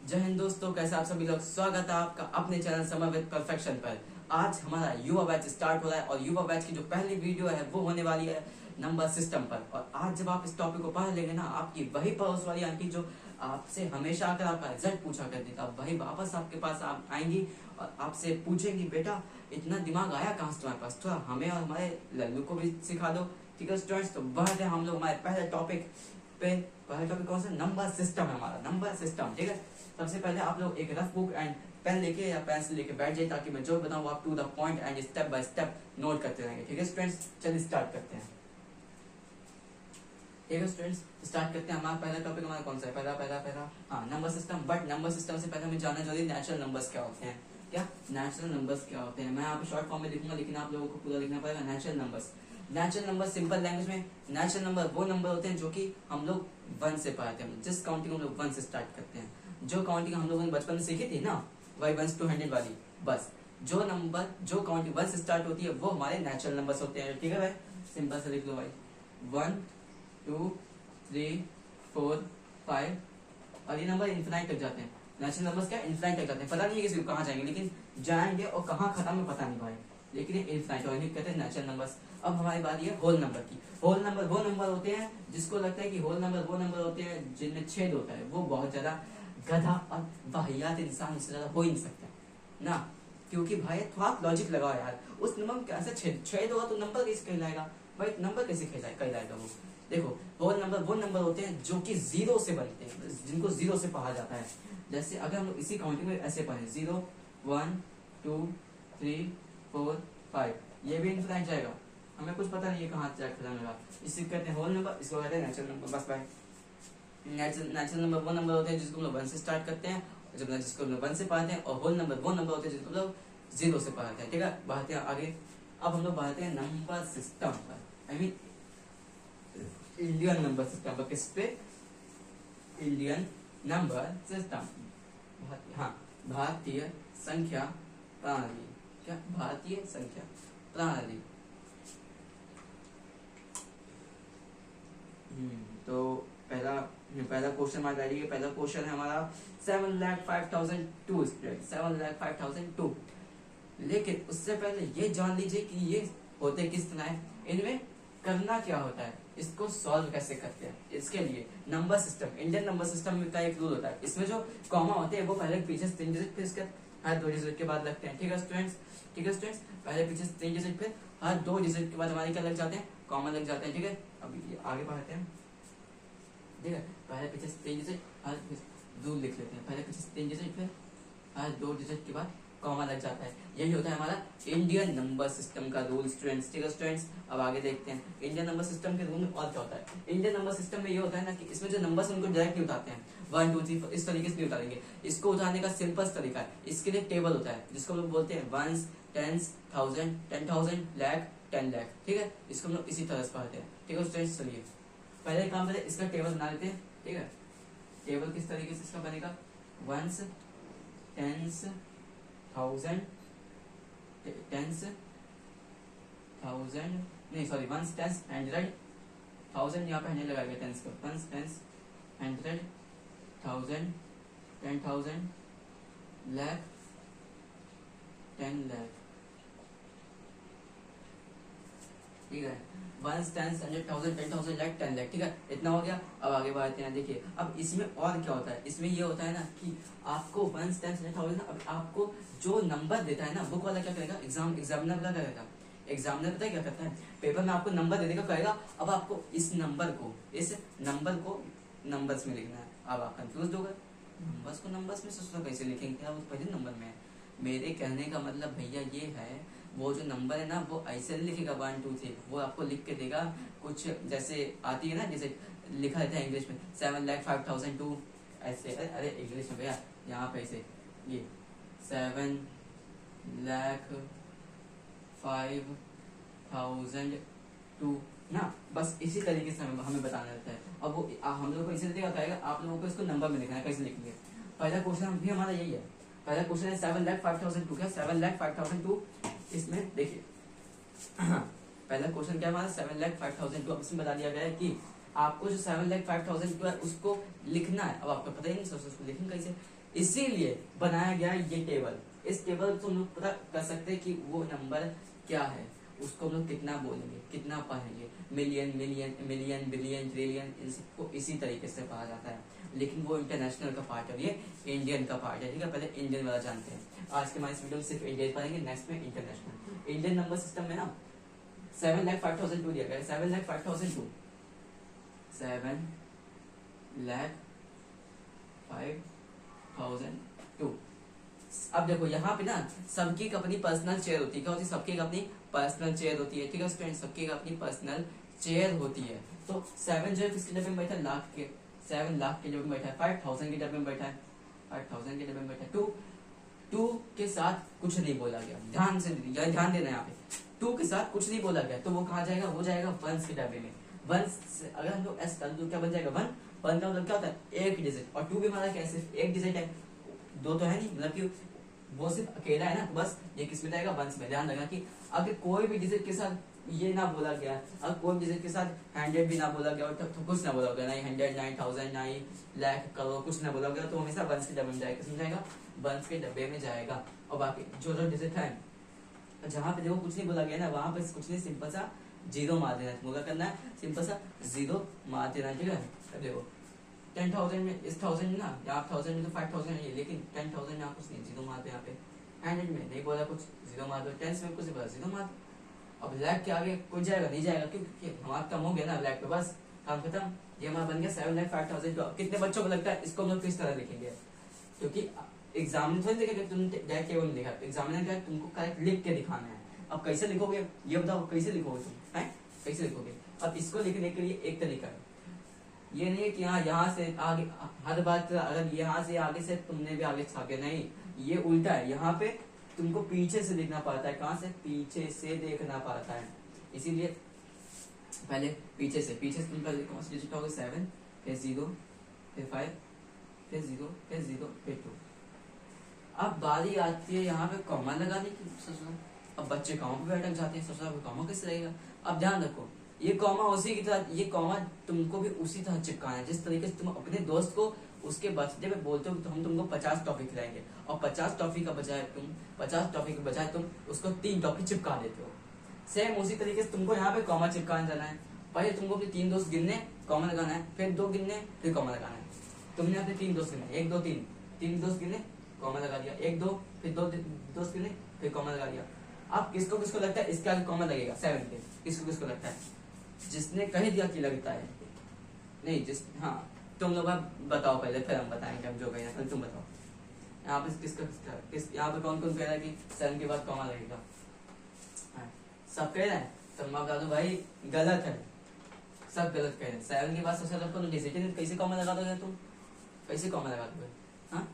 जय हिंद दोस्तों, कैसे आप सभी लोग। स्वागत है आपका अपने चैनल समर विद परफेक्शन पर। आज हमारा युवा बैच स्टार्ट हो रहा है और युवा बैच की जो पहली वीडियो है वो होने वाली है नंबर सिस्टम पर। और आज जब आप इस टॉपिक को पढ़ लेंगे ना, आपकी वही पड़ोस वाली आंटी जो आपसे हमेशा आकर आपका रिजल्ट पूछा करती था, वही वापस आपके पास आप आएंगी और आपसे पूछेंगी, बेटा इतना दिमाग आया कहाँ से तुम्हारे पास, थोड़ा हमें और हमारे लल्लू को भी सिखा दो। ठीक है स्टूडेंट्स, तो बढ़ते हैं हम लोग हमारे पहले टॉपिक पे। पहले टॉपिक कौन सा? नंबर सिस्टम है हमारा, नंबर सिस्टम। ठीक है, सबसे पहले आप लोग एक रफ बुक एंड पेन लेके या पेंसिल लेके बैठ जाइए, ताकि मैं जो बताऊं आप to the point and step by step note करते रहेंगे। ठीक है स्टूडेंट्स, चलिए स्टार्ट करते हैं। ठीक है स्टूडेंट्स, स्टार्ट करते हैं। हमारा पहला टॉपिक हमारा कौन सा है? पहला हाँ, number system. But number system से पहले हमें जानना जरूरी नेचुरल नंबर्स क्या होते हैं। क्या नेचुरल नंबर्स क्या होते हैं? मैं यहाँ पे शॉर्ट फॉर्म में लिखूंगा, लेकिन आप लोगों को पूरा लिखना पड़ेगा। Natural numbers, natural number simple language में नेचुरल नंबर वो नंबर होते हैं जो कि हम लोग वन से पढ़ते हैं। जिस काउंटिंग हम लोग वन से स्टार्ट करते हैं, जो काउंटिंग हम लोगों ने बचपन में सीखी थी ना, वही 1 to 100 वाली, बस जो नंबर जो काउंटिंग 1 से स्टार्ट होती है वो हमारे नेचुरल नंबर्स होते हैं। ठीक है भाई, सिंपल से लिख लो भाई। 1 2 3 4 5 और ये नंबर इन्फिनाइट तक जाते हैं। नेचुरल नंबर्स क्या इन्फिनाइट तक जाते हैं, पता नहीं है किसी को कहाँ जाएंगे, लेकिन जाएंगे और कहाँ खत्म में पता नहीं भाई, लेकिन ये इन्फिनाइट और इन्हें कहते हैं नेचुरल नंबर्स। अब हमारी बारी है होल नंबर की। होल नंबर वो नंबर होते हैं जिसको लगता है कि होल नंबर वो नंबर होते हैं जिनमें छेद होता है। वो बहुत ज्यादा गधा और वाहियात इंसान उससे ज्यादा हो ही नहीं सकता ना, क्योंकि भाई थोड़ा लॉजिक लगाओ यार, उस नंबर में कैसे छेद होगा तो नंबर कैसे कहलाएगा भाई? नंबर कैसे कहलाएगा वो? देखो, होल नंबर वो नंबर होते हैं जो कि जीरो से बनते हैं, जिनको जीरो से पढ़ा जाता है। जैसे अगर हम लोग इसी काउंटिंग में ऐसे पढ़े 0 1 2 3 4 5, ये भी इनफिनाइट जाएगा, हमें कुछ पता नहीं है कहाँ जाकर खत्म होगा। इसे कहते हैं होल नंबर, इसको कहते हैं नेचुरल नंबर। बस भाई, नेचुरल नंबर वो नंबर होते हैं जिसको हम लोग 1 से स्टार्ट करते हैं, जिसको हम लोग 1 से पढ़ते हैं। और होल नंबर वो नंबर होते हैं जिसको हम लोग 0 से पढ़ते हैं। ठीक है, बढ़ते हैं आगे। अब हम लोग बढ़ते हैं नंबर सिस्टम पर, I mean Indian number system पर। किस पे? इंडियन नंबर सिस्टम, हाँ, भारतीय संख्या प्रणाली। क्या? भारतीय संख्या प्रणाली। तो पहला क्वेश्चन हमारा डायरी का पहला क्वेश्चन है हमारा 7,05,002 स्टूडेंट, 7,05,002। लेकिन उससे पहले ये जान लीजिए कि ये होते किस तरह है, इनमें करना क्या होता है, इसको सॉल्व कैसे करते हैं। इसके लिए number system, Indian number system का एक रूल होता है। इसमें जो कॉमा होते हैं वो पहले पीछे 3 डिजिट, फिर इसके हर 2 डिजिट के बाद लगते हैं। ठीक है स्टूडेंट्स, पहले पीछे 3 डिजिट, फिर हर 2 डिजिट के बाद हमारे क्या लग जाते हैं? कॉमा लग जाते हैं। ठीक है, अभी आगे बढ़ते हैं। ठीक है, पहले पीछे 3 डिजिट, हर रूल लिख लेते हैं। पहले पीछे 3 डिजिट, फिर हर 2 डिजिट के बाद कॉमा लग जाता है। यही होता है हमारा इंडियन नंबर सिस्टम का रूल स्टूडेंट्स। ठीक है स्टूडेंट्स, अब आगे देखते हैं इंडियन नंबर सिस्टम के रूल में और क्या होता है। इंडियन नंबर सिस्टम में ये होता है ना कि इसमें जो नंबर्स उनको डायरेक्ट नहीं उठाते हैं 1 2 3 4 इस तरीके से नहीं उतारेंगे। इसको उठाने का सिंपल तरीका है, इसके लिए टेबल होता है जिसको हम लोग बोलते हैं वंस, टेंस, 1000, 10,000, लाख, 10 लाख। ठीक है, इसको हम लोग इसी तरह से पढ़ते हैं। ठीक है स्टूडेंट्स, चलिए पहले काम करें, इसका टेबल बना लेते हैं। ठीक है, टेबल किस तरीके से इसका बनेगा? वंस, टेंस, 1000, टेंस, 1000 नहीं सॉरी, वंस, टेंस, 100, 1000 यहाँ पे 100 लगाया गया टेंस का। Ones, tens, 100, 1000, 10,000, lakh, 10 lakh. ठीक है, वंस, टेंस, 100, 1000, 10,000, लाख, 10 लाख। ठीक है, इतना हो गया। अब आगे बढ़ते हैं। देखिए अब इसमें और क्या होता है, इसमें ये होता है ना कि आपको वंस, टेंस, 100,000, अब आपको जो नंबर देता है ना वो वाला क्या करेगा? एग्जामिनर क्या करेगा? एग्जामिनर पता है क्या करता है? पेपर में आपको नंबर दे देगा, कहेगा अब आपको इस नंबर को नंबर्स में लिखना है। अब आप कंफ्यूज हो गए, नंबर्स को नंबर्स में सोचो कैसे लिखेंगे, वो पहले नंबर में है। मेरे कहने का मतलब भैया ये है, वो जो नंबर है ना वो ऐसे नहीं लिखेगा 1 2 3, वो आपको लिख के देगा कुछ जैसे आती है ना, जैसे लिखा रहता है इंग्लिश में 7,05,002 ऐसे। अरे इंग्लिश में भैया, यहाँ पे ऐसे ये 7,05,002 ना, बस इसी तरीके से हमें बताना रहता है। अब वो हम लोग को इसी तरीके बताएगा, आप लोगों को इसको नंबर में लिखना है, कैसे लिखेंगे। पहला क्वेश्चन भी हमारा यही है। पहला क्वेश्चन है 7,05,002। क्या 7,05,002? इसमें देखिए पहला क्वेश्चन क्या है हमारा? 7,05,002। अब इसमें बता दिया गया है कि आपको जो 7,05,002 है उसको लिखना है। अब आपको पता ही नहीं, उसको लिखेंगे कैसे? इसीलिए बनाया गया ये टेबल। इस टेबल से हम लोग पता कर सकते हैं कि वो नंबर क्या है, उसको हम लोग कितना बोलेंगे, कितना पढ़ेंगे, million million million billion trillion, इन सबको इसी तरीके से पढ़ा जाता है। लेकिन वो इंटरनेशनल का पार्ट है, ये इंडियन का पार्ट है। ठीक है, पहले इंडियन वाला जानते हैं। आज के हमारे इस वीडियो में सिर्फ इंडियन पढ़ेंगे, नेक्स्ट में इंटरनेशनल। इंडियन नंबर सिस्टम में ना 7,05,002 दिया गया है, 7,05,002, 7,05,002। अब देखो यहाँ पे ना सबकी एक अपनी पर्सनल चेयर होती है। क्या होती है? सबकी एक अपनी पर्सनल चेयर होती है। ठीक है स्टूडेंट, सबकी एक अपनी पर्सनल चेयर होती है। तो 7 जो है किसके डब्बे में बैठा है? लाख के। 7 लाख के डब्बे में बैठा है। 5,000 के डब्बे में बैठा है। 5,000 के डब्बे में बैठा है। 2 के साथ कुछ नहीं बोला गया, ध्यान से ध्यान देना यहाँ पे। 2 के साथ कुछ नहीं बोला गया तो वो कहाँ जाएगा? वो जाएगा वंस के डब्बे में। वंस अगर हम लोग एस कर तो क्या बन जाएगा? 1 का मतलब क्या होता है? एक डिजिट। और 2 भी हमारा क्या, सिर्फ एक डिजिट है, 2 तो है नहीं, मतलब कि वो सिर्फ अकेला है ना, तो बस ये किस में जाएगा? वंस में। ध्यान रखना कि अगर कोई भी डिजिट के साथ ये ना बोला गया, अगर कोई डिजिट के साथ 100 भी ना बोला गया और तो कुछ ना बोला गया, नहीं 100, 9,000, नहीं लाख, करोड़, कुछ ना बोला गया, तो हमेशा वंस के डब्बे में जाएगा। किसमें जाएगा? वंस के डब्बे में जाएगा। और बाकी जो जो डिजिट है, जहाँ पे देखो कुछ नहीं बोला गया ना, वहां पे कुछ नहीं, सिंपल सा जीरो मार देना है। क्या करना है? सिंपल सा जीरो मार देना है। ठीक है, अब देखो 10,000 में, इस 1000 में ना, यहाँ 1000 में तो 5,000 है, लेकिन 10,000 यहाँ कुछ नहीं, जीरो मार दो। यहाँ पे 100 में नहीं बोला कुछ, जीरो मार दो। 10 में कुछ नहीं बोला, जीरो मार दो। अब लैख के आगे कुछ जाएगा? नहीं जाएगा, क्योंकि हमारा कम हो गया ना लैख पे, बस काम खत्म। ये हमारा बन गया 7,05,000। कितने बच्चों को लगता है इसको हम लोग किस तरह लिखेंगे? क्योंकि एग्जाम में थोड़ी देखेगा, तुमने डायरेक्ट टेबल में लिखा, एग्जामिनर क्या है, तुमको करेक्ट लिख के दिखाना है। अब कैसे लिखोगे ये बताओ, कैसे लिखोगे तुम है? कैसे लिखोगे? अब इसको लिखने के लिए एक तरीका है, ये नहीं है कि हाँ यहाँ से आगे हर बात, अगर यहाँ से आगे से तुमने भी आगे छापे, नहीं, ये उल्टा है। यहाँ पे तुमको पीछे से देखना पड़ता है। कहाँ से? पीछे से देखना पड़ता है। इसीलिए पहले पीछे से तुम पहले कौन सी डिजिट होगा? 7, फिर 0, फिर 5, फिर 0, फिर 0, फिर 2। अब बारी आती है यहाँ पे कॉमा लगाने की। सोचो, अब बच्चे कॉमा पे अटक जाते हैं, सोचो कॉमा कैसे लगेगा? अब ध्यान रखो, ये कॉमा उसी की तरह, ये कॉमा तुमको भी उसी तरह चिपकाना है जिस तरीके से तुम अपने दोस्त को उसके बर्थडे पे बोलते हो तो हम तुमको 50 टॉफी खिलाएंगे, और 50 टॉफी का बजाय तुम उसको 3 टॉफी चिपका देते हो। सेम उसी तरीके से तुमको यहाँ पे कॉमा चिपकाने जाना है। पहले तुमको अपने 3 दोस्त गिनने, कॉमा लगाना है, फिर 2 गिनने, फिर कॉमा लगाना है। तुमने अपने 3 दोस्त गिने, 1 2 3, 3 दोस्त गिने, कॉमा लगा दिया, 1 2, फिर 2 दोस्त गिने, फिर कॉमा लगा दिया। अब किसको किसको लगता है इसके आगे कॉमा लगेगा? 7 पे किसको किसको लगता है? जिसने कह दिया कि लगता है, नहीं जिस, हाँ तुम लोग बताओ पहले, फिर हम बताएंगे। हम जो कहें पहले तुम बताओ, यहाँ पे किसका यहाँ पे कौन कौन कह रहा है कि 7 के बाद कॉमा लगेगा? सब कह रहे हैं, तो मैं बता दूं भाई गलत है, सब गलत कह रहे हैं। 7 के बाद सबसे ज्यादा कौन डिजिट है? कैसे कॉमा लगा दोगे तुम? कैसे कॉमा लगा दोगे? हाँ,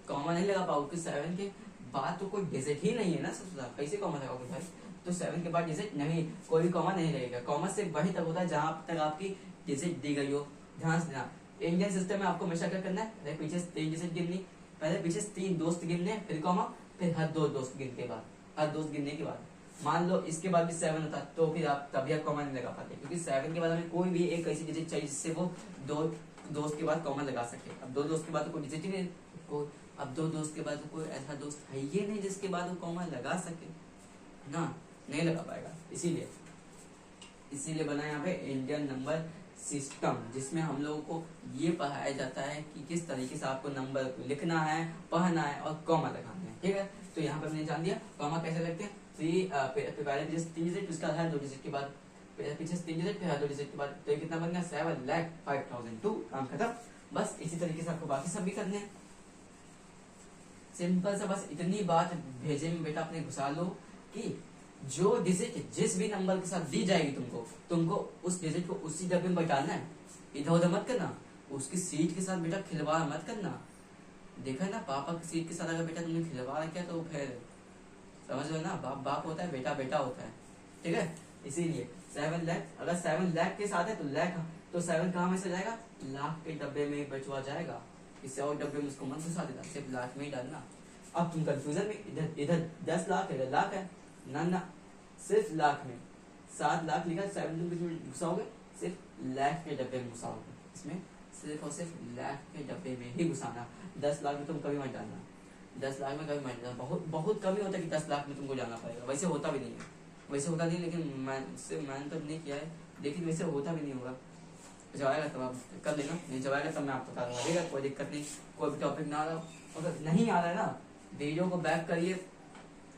कॉमा नहीं लगा पाओगे। 7 के बाद तो कोई डिजिट ही नहीं है ना सबसे ज्यादा, कैसे कॉमा लगाओगे भाई? तो 7 के बाद डिजिट नहीं, कोई भी कॉमा नहीं लगेगा। कॉमा सिर्फ वही तक होता है जहां तक आपकी डिजिट दी गई हो। ध्यान से देना, इंडियन सिस्टम में आपको हमेशा क्या करना है? पीछे 3 डिजिट गिननी, पहले पीछे 3 दोस्त गिनने, फिर कॉमा, फिर हर 2 दोस्त गिनने के बाद, हर दोस्त गिनने के बाद मान लो इसके बाद भी 7 होता तो फिर आप तभी आप कॉमा नहीं लगा पाते, क्योंकि 7 के बाद हमें कोई भी एक ऐसी डिजिट चाहिए जिससे वो 2 दोस्त के बाद कॉमा लगा सके। अब 2 दोस्त के बाद तो कोई डिजिट ही नहीं, अब 2 दोस्त के बाद तो कोई ऐसा दोस्त है ही नहीं जिसके बाद वो कॉमा लगा सके ना, नहीं लगा पाएगा। इसीलिए बना यहाँ पे इंडियन नंबर सिस्टम, जिसमें हम लोगों को ये पढ़ाया जाता है कि किस तरीके से आपको नंबर को लिखना है, पढ़ना है और कॉमा लगाना है। ठीक है, तो यहाँ पे हमने जान दिया कॉमा कैसे लगते हैं। पहले 3 डिजिट, उसका हर 2 डिजिट के बाद, पीछे 3 डिजिट, फिर हर 2 डिजिट के बाद, तो कितना बन गया? 7,05,002। काम खत्म। बस इसी तरीके से आपको बाकी सब भी करने हैं। सिंपल सा, बस इतनी बात भेजे में बेटा अपने घुसा लो कि जो डिजिट जिस भी नंबर के साथ दी जाएगी तुमको उस डिजिट को उसी डब्बे में बैठाना है, इधर उधर मत करना। उसकी सीट के साथ बेटा खिलवाड़ मत करना। देखा ना, पापा की सीट के साथ अगर बेटा तुमने खिलवाड़ किया तो फिर समझ लो ना, बाप बाप होता है, बेटा बेटा होता है। ठीक है, इसीलिए 7 लाख, अगर 7 लाख के साथ है तो लाख, तो 7 कहाँ में से जाएगा? लाख के डब्बे में बचवा जाएगा। इससे और डब्बे में उसको मत घुसा देना, सिर्फ लाख में ही डालना। अब तुम कंफ्यूजन में, इधर 10 लाख है, इधर लाख है ना, सिर्फ लाख में 7 लाख लिखा, 7 तुम घुसाओगे, सिर्फ लाख के डब्बे में घुसाओगे। इसमें सिर्फ और सिर्फ लाख के डब्बे में ही घुसाना। 10 लाख में तुम कभी मत डालना, 10 लाख में कभी मत डालना। बहुत बहुत कम ही होता है कि 10 लाख में तुमको जाना पड़ेगा, वैसे होता भी नहीं है, वैसे होता नहीं, लेकिन मैंने तो नहीं किया है, लेकिन वैसे होता भी नहीं होगा। जब आएगा तब आप कर लेना, नहीं जब आएगा तब मैं आपको बता दूंगा, ठीक है, कोई दिक्कत नहीं। कोई भी टॉपिक ना आ रहा, अगर नहीं आ रहा है ना, वीडियो को बैक करिए,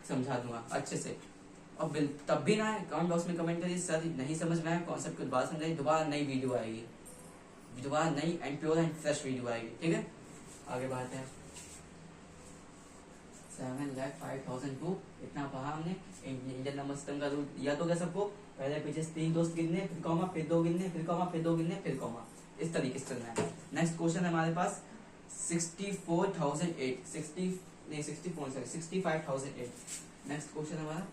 समझा दूंगा अच्छे से। और तब भी ना है, कमेंट बॉक्स में कमेंट करिए, सर नहीं समझ में आया कॉन्सेप्ट कुछ बात समझाइए, दोबारा नई वीडियो आएगी, दोबारा नई and pure and fresh video आएगी, ठीक है। आगे बढ़ते हैं। 7,05,002 इतना पढ़ा हमने। इंडियन नंबर सिस्टम का रूल याद हो गया सबको, पहले पीछे 3 दोस्त गिनने, फिर कॉमा, फिर 2 गिनने, फिर कॉमा, फिर 2 गिनने, फिर कॉमा, इस तरीके से चलना है। नेक्स्ट क्वेश्चन है हमारे पास 64,008, 65,008। नेक्स्ट क्वेश्चन है हमारा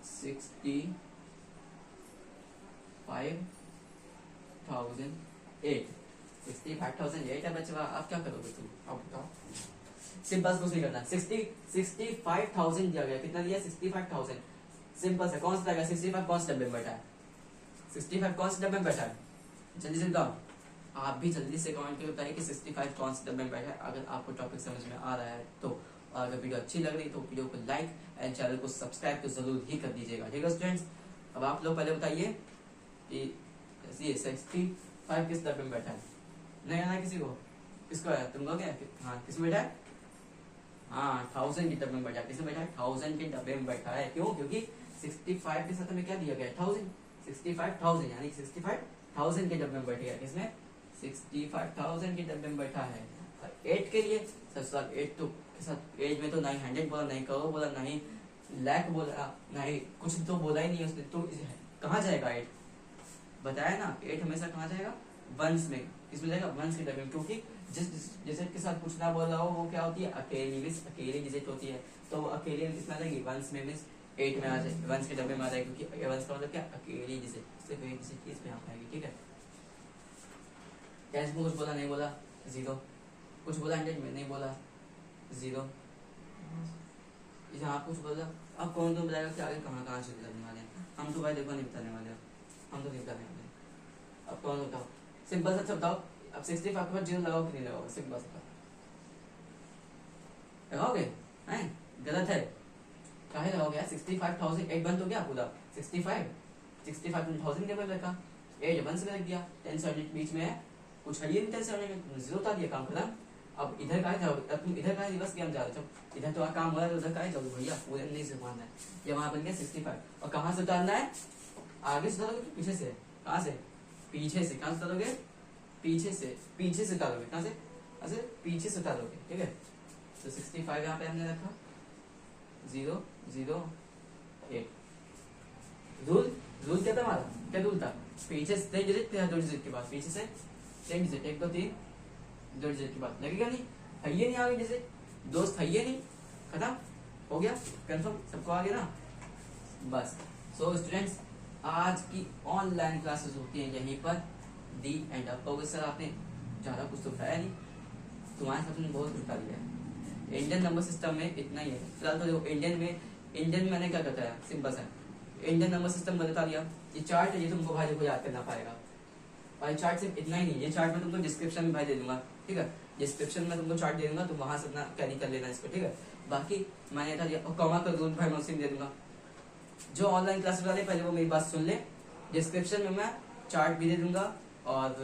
65,008 है बच्चे। आप क्या करोगे तुम, अब बताओ। सिंपल कुछ नहीं करना। 65,000 दिया गया, कितना दिया 65,000। सिंपल से कौन सा जाएगा, 65 कौन से डब्बे में बैठा है, 65 कौन से डब्बे में बैठा है, जल्दी से बताओ। आप भी जल्दी से कमेंट करके बताइए कि 65 कौन से डब्बे में बैठा है, अगर आपको टॉपिक समझ में आ रहा है तो। और अगर वीडियो अच्छी लग रही है तो वीडियो को लाइक एंड चैनल को सब्सक्राइब तो जरूर ही कर दीजिएगा, ठीक है स्टूडेंट्स। अब आप लोग पहले बताइए कि 65 किस डब्बे में बैठा है, नहीं आना किसी को, किसको है, तुमको क्या, हाँ किसमें बैठा है, हाँ 1000 के डब्बे में बैठा है। किसमें बैठा है, 1000 के डब्बे में बैठा है। क्यों, क्योंकि 65 के साथ में क्या दिया गया है, 1000, 65,000 यानी 65,000 के डब्बे में बैठ गया। किसमें, 65,000 के डब्बे में बैठा है। 8 के लिए सर 8 तो के साथ 8 में तो नहीं 100 बोला, नहीं करोड़ बोला, नहीं लाख बोला, नहीं कुछ तो बोला ही नहीं उसने, तो कहाँ जाएगा 8, बताया ना। 8 हमेशा कहाँ जाएगा, वंस में, किसमें जाएगा, वंस के डब्बे में। क्योंकि जिस डिजिट के साथ कुछ ना बोल रहा हो वो क्या होती है, अकेली, मींस अकेली डिजिट होती है, तो वो अकेले में किसमें आ जाएगी, वंस में, मींस 8 में आ जाएगी, वंस के डब्बे में आ जाएगी, क्योंकि वंस का मतलब क्या, अकेली डिजिट, सिर्फ एक डिजिट की इसमें आ पाएगी, ठीक है। कैश में कुछ बोला, नहीं बोला, 0, कुछ बोला 100 में, नहीं बोला, 0। यहाँ कुछ बोला, अब कौन तो बताएगा कि आगे कहाँ कहाँ से बताने वाले हैं, हम तो भाई देखो नहीं बताने वाले, हम तो नहीं बताने वाले। अब कौन बताओ, सिंपल सा बताओ। अब 65 के बाद 0 लगाओ कि नहीं लगाओ, सिंपल सा लगाओगे, हैं, गलत है, काहे लगाओगे यार। 65,000 8 बंद हो गया पूरा, 65,000 के बाद रखा, 8 बंद से रख दिया, 10 से 100 बीच में है, कुछ है ये नहीं, 10 से 100 0 था दिया, काम खत्म। अब इधर का जाओगे, अब तुम इधर का रिवर्स गेम जा रहे हो, इधर तो काम हो रहा है, उधर का जाओगे भैया, पूरे नहीं से मानना है। ये वहां बन गया 65, और कहाँ से उतारना है, आगे से उतारोगे, पीछे से, कहाँ से, पीछे से, कहाँ से उतारोगे, पीछे से, पीछे से उतारोगे, कहाँ से, ऐसे पीछे से उतारोगे, ठीक है। तो 65 यहाँ पे हमने रखा, 0 0 8। रूल क्या था हमारा, क्या रूल था, पीछे से 3 डिजिट, फिर 2 डिजिट के बाद, पीछे से 3 डिजिट, 1 2 3 2 डिजिट के बाद, लगेगा नहीं, है ये नहीं आगे डिजिट, दोस्त है ये नहीं, खत्म हो गया, कंफर्म, सबको आ गया ना, बस। सो स्टूडेंट्स, आज की ऑनलाइन क्लासेस होती हैं यहीं पर, दी एंड अप। हो गए सर, आपने ज्यादा कुछ तो बताया नहीं, तुम्हारे साथ में बहुत कुछ बता दिया है। इंडियन नंबर सिस्टम में इतना ही है फिलहाल। तो देखो इंडियन में मैंने क्या बताया, सिंपल सा इंडियन नंबर सिस्टम में बता दिया। ये चार्ट है, ये तुमको भाई को याद करना पड़ेगा। भाई चार्ट सिर्फ इतना ही नहीं, ये चार्ट में तुमको डिस्क्रिप्शन में भाई दे दूंगा, ठीक है, डिस्क्रिप्शन में तुमको चार्ट दे दूंगा, तुम वहां से अपना कैरी कर लेना इसको, ठीक है। बाकी मैंने था कॉमा का रूल भाई मैं उसी में दे दूंगा। जो ऑनलाइन क्लासेस वाले पहले वो मेरी बात सुन ले, डिस्क्रिप्शन में मैं चार्ट भी दे दूंगा और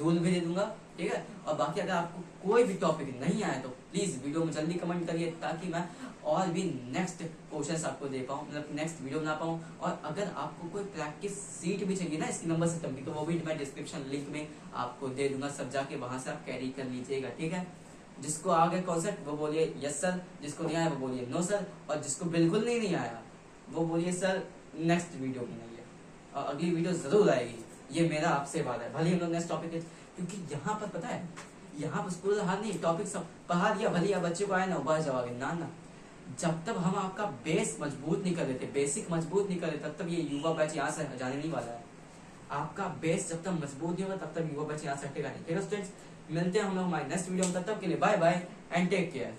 रूल भी दे दूंगा, ठीक है। और बाकी अगर आपको कोई भी टॉपिक नहीं आया तो प्लीज वीडियो में जल्दी कमेंट करिए, ताकि मैं और भी नेक्स्ट क्वेश्चंस आपको दे पाऊँ, मतलब नेक्स्ट वीडियो बना पाऊँ। और अगर आपको कोई प्रैक्टिस सीट भी चाहिए ना इसकी नंबर सिस्टम की, तो वो भी मैं डिस्क्रिप्शन लिंक में आपको दे दूंगा, सब जाके वहां से आप कैरी कर लीजिएगा, ठीक है। जिसको आगे कॉन्सेप्ट वो बोलिए यस सर, जिसको नहीं आया वो बोलिए नो सर, और जिसको बिल्कुल नहीं आया वो बोलिए सर नेक्स्ट वीडियो बनाइए, और अगली वीडियो जरूर आएगी, ये मेरा आपसे वादा है। भले हम लोग नेक्स्ट टॉपिक है, क्योंकि यहाँ पर पता है, यहाँ पर स्कूल हाल नहीं, टॉपिक सब पढ़ा दिया, भले बच्चे को आए ना उबार जवाब ना, जब तक हम आपका बेस मजबूत नहीं कर देते, बेसिक मजबूत नहीं कर देते, तब तक ये युवा बैच यहाँ से जाने नहीं वाला है। आपका बेस जब तक मजबूत नहीं होगा तब तक युवा बैच यहाँ से हटेगा नहीं, ठीक है स्टूडेंट्स। मिलते हैं हम लोग हमारे नेक्स्ट वीडियो में, तब तक के लिए bye bye and take care.